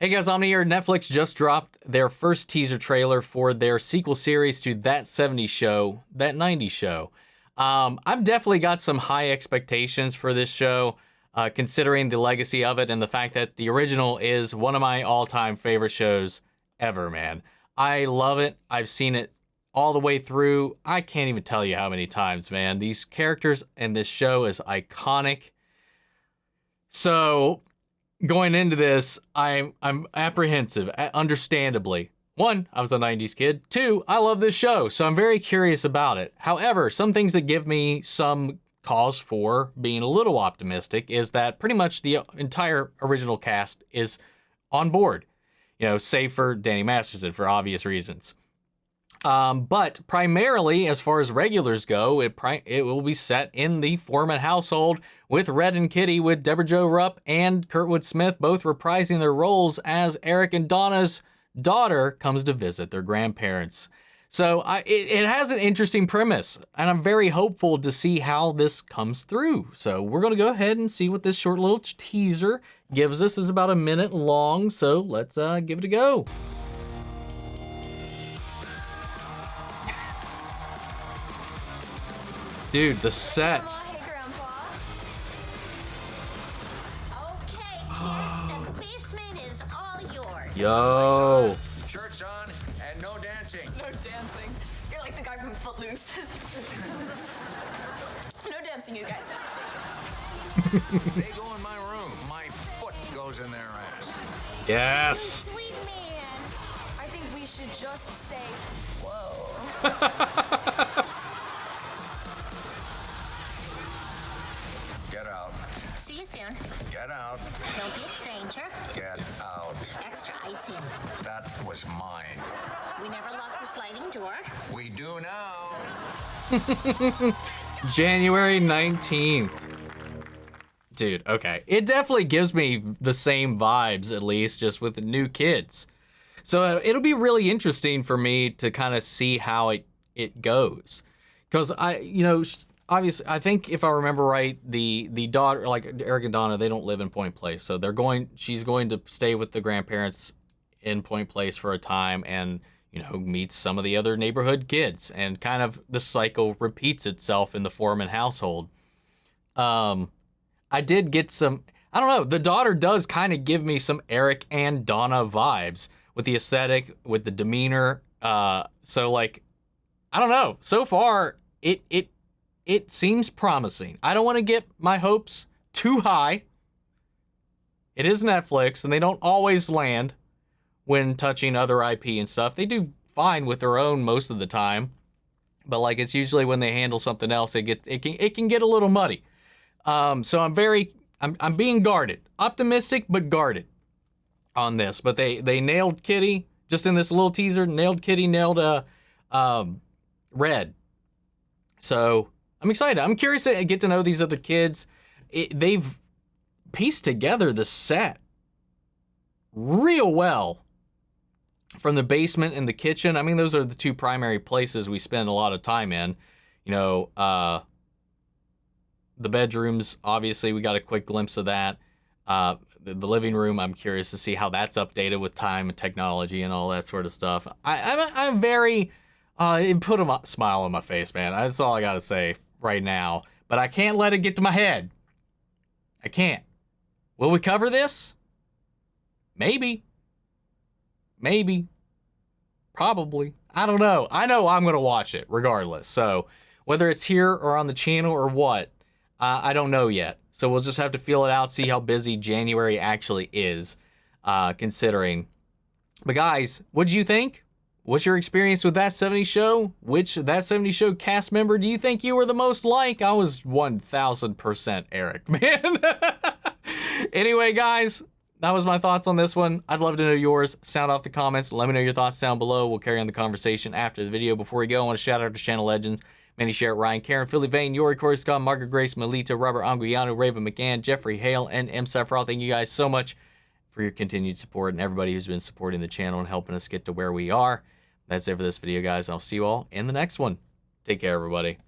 Hey guys, Omni here. Netflix just dropped their first teaser trailer for their sequel series to That 70s Show, That 90s Show. I've definitely got some high expectations for this show, considering the legacy of it and the fact that the original is one of my all-time favorite shows ever, man. I love it. I've seen it all the way through. I can't even tell you how many times, man. These characters in this show is iconic. So going into this, I'm apprehensive, understandably. One, I was a 90s kid. Two, I love this show, so I'm very curious about it. However, some things that give me some cause for being a little optimistic is that pretty much the entire original cast is on board. You know, save for Danny Masterson for obvious reasons. But primarily, as far as regulars go, it will be set in the Forman household with Red and Kitty, with Debra Jo Rupp and Kurtwood Smith both reprising their roles as Eric and Donna's daughter comes to visit their grandparents. So it has an interesting premise, and I'm very hopeful to see how this comes through. So we're going to go ahead and see what this short little teaser gives us. It's about a minute long, so let's give it a go. Dude, the set. Hey, Grandpa. Okay, kids, the basement is all yours. Yo. Shirts on and no dancing. No dancing. You're like the guy from Footloose. No dancing, you guys. They go in my room. My foot goes in their ass. Yes. Sweet man. I think we should just say, whoa. Get out. See you soon. Get out. Don't be a stranger. Get out. Extra ice in. That was mine. We never locked the sliding door. We do now. January 19th. Dude, okay. It definitely gives me the same vibes, at least, just with the new kids. So it'll be really interesting for me to kind of see how it goes. Because obviously, I think if I remember right, the daughter, like Eric and Donna, they don't live in Point Place. So she's going to stay with the grandparents in Point Place for a time and, meets some of the other neighborhood kids. And kind of the cycle repeats itself in the Forman household. I did get some, I don't know, the daughter does kind of give me some Eric and Donna vibes with the aesthetic, with the demeanor. So like, I don't know. So far, it seems promising. I don't want to get my hopes too high. It is Netflix, and they don't always land when touching other IP and stuff. They do fine with their own most of the time, but like it's usually when they handle something else, it can get a little muddy. So I'm being guarded, optimistic but guarded on this. But they nailed Kitty just in this little teaser. Nailed Kitty, nailed Red. So I'm excited. I'm curious to get to know these other kids. They've pieced together the set real well. From the basement and the kitchen. I mean, those are the two primary places we spend a lot of time in. The bedrooms, obviously, we got a quick glimpse of that. The living room, I'm curious to see how that's updated with time and technology and all that sort of stuff. I'm very... it put a smile on my face, man. That's all I gotta say right now. But I can't let it get to my head. I can't. Will we cover this? Maybe. Probably. I don't know. I know I'm gonna watch it regardless. So whether it's here or on the channel or what, I don't know yet. So we'll just have to feel it out, see how busy January actually is, considering. But guys, what'd you think? What's your experience with That 70s Show? Which That 70s Show cast member do you think you were the most like? I was 1000% Eric, man. Anyway, guys, that was my thoughts on this one. I'd love to know yours. Sound off the comments. Let me know your thoughts down below. We'll carry on the conversation after the video. Before we go, I want to shout out to channel legends. Manny Sherritt, Ryan, Karen, Philly Vane, Yori, Corey Scott, Margaret Grace, Melita, Robert Anguiano, Raven McGann, Jeffrey Hale, and M. Sephiroth. Thank you guys so much for your continued support and everybody who's been supporting the channel and helping us get to where we are. That's it for this video, guys. I'll see you all in the next one. Take care, everybody.